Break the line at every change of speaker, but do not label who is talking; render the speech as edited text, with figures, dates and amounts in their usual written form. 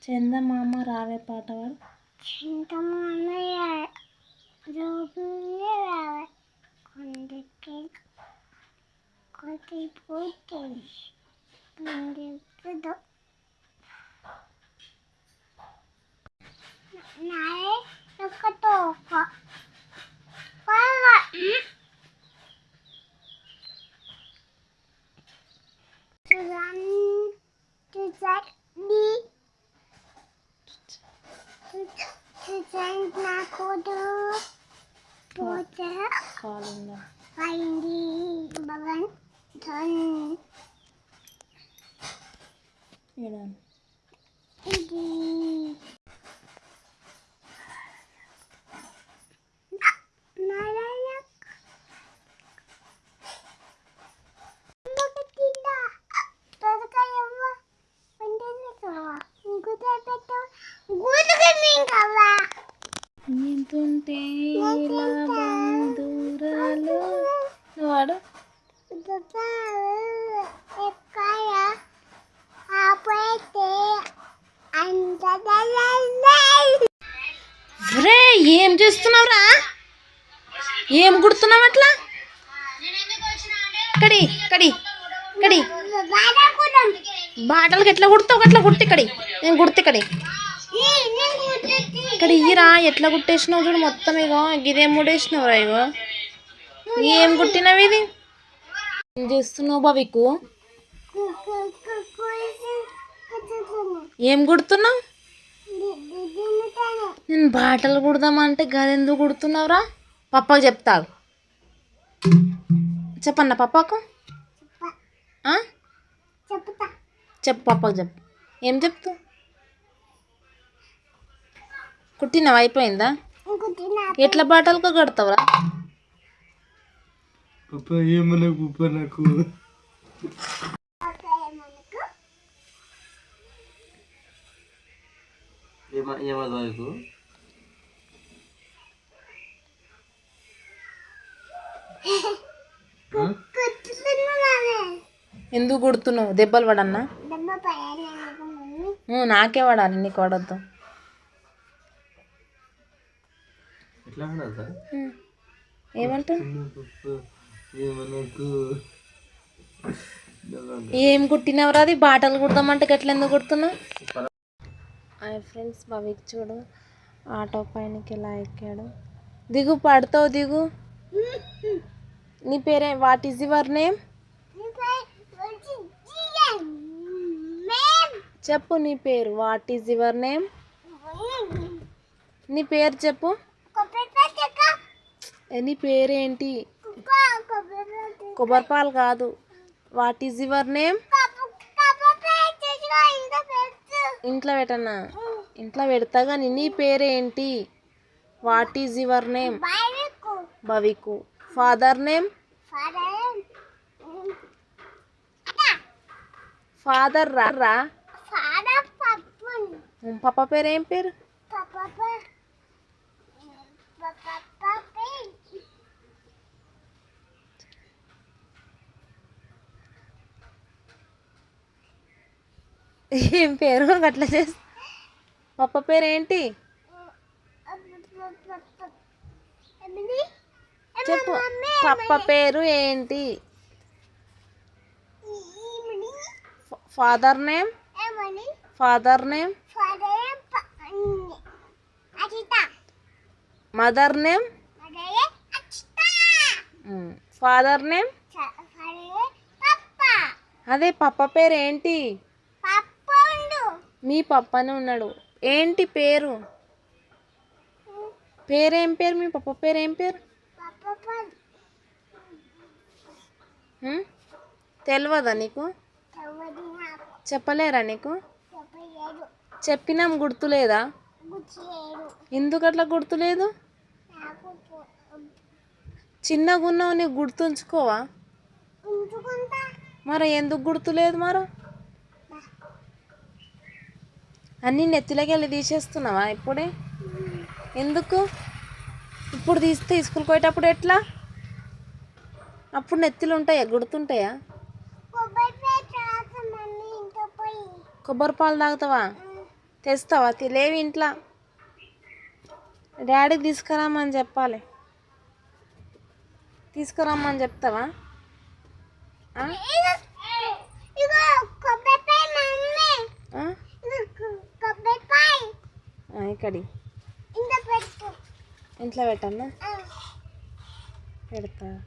చందమామ రావే పాట పాడు.
చందమామ రావే కొండకి కొద్దిపోతే పండుగ నాయే ఒకటో
ఎంతుంటే బంధురాలు వాడు ఏం చేస్తున్నావురా? ఏం కుడుతున్నావు అట్లా? కడి కడి కడి బాటలకు ఎట్లా కుడతావు? అట్లా కుట్టి కడి. నేను కుడితే కడి ఇక్కడ ఇయ్యరా. ఎట్లా కుట్టేసినావు చూడు మొత్తం. ఇగో గిదేం ముడేసినావురా. ఇగో ఏం కుట్టినవి? ఇది ఏం చేస్తున్నావు బావికు? ఏం కుడుతున్నావు? నేను బాటలు కుడదామంటే గదెందుకు కుడుతున్నావురా? పప్పకు చెప్తావు. చెప్పన్నా పప్పకు. చెప్పు పప్పకు చెప్పు. ఏం చెప్తావు? కుట్టినవా? అయిపోయిందా? ఎట్లా బాటలకు కడతావురా? ఎందుకు కుడుతున్నావు? దెబ్బలు పడన్నా? నాకే పడాలి, నీకు పడద్దు. ఏమంటా? ఏం కుట్టినవరా? అది బాటలు కుడదామంటే గట్ల ఎందుకు కుడుతున్నావు? హాయ్ ఫ్రెండ్స్, భవిక్ చూడు ఆటో పైనకి ఎలా ఎక్కాడు. దిగు, పడతావు, దిగు. నీ పేరే? What is your name? చెప్పు నీ పేరు. What is your name? నీ పేరు చెప్పు. నీ పేరేంటి? కొబ్బరిపాలు కాదు. What is your name? ఇంట్లో పెట్టన్నా? ఇంట్లో పెడతా కానీ నీ పేరేంటి? What is your name? భవికు. Father name? ఫాదర్ రా. పాప పేరు ఏం పేరు? ఏం పేరు అట్లా చేసి? పప్ప పేరు ఏంటి చెప్పు. పప్ప పేరు ఏంటి? Father name? Father name? Mother name? Father name? అదే పప్ప పేరు ఏంటి? మీ పప్పనే ఉన్నాడు. ఏంటి పేరు? పేరేం పేరు? మీ పప్ప పేరు ఏం పేరు? తెలియదా నీకు? చెప్పలేరా నీకు? చెప్పినాం, గుర్తులేదా? ఎందుకు అట్లా గుర్తులేదు? చిన్నగా ఉన్నావు, నీకు గుర్తుంచుకోవా? మరి ఎందుకు గుర్తులేదు? మరి అన్నీ నెత్తిలోకి వెళ్ళి తీసేస్తున్నావా ఇప్పుడే? ఎందుకు? ఇప్పుడు తీస్తే స్కూల్కి పోయేటప్పుడు ఎట్లా? అప్పుడు నెత్తిలు ఉంటాయా? గుర్తుంటాయా? కొబ్బరి పాలు తాగుతావా? తెస్తావా? లేవి ఇంట్లో. డాడీకి తీసుకురామని చెప్పాలి. తీసుకురమ్మని చెప్తావా? ఇక్కడి ఇంట్లో పెట్టన్నా? పెడతా.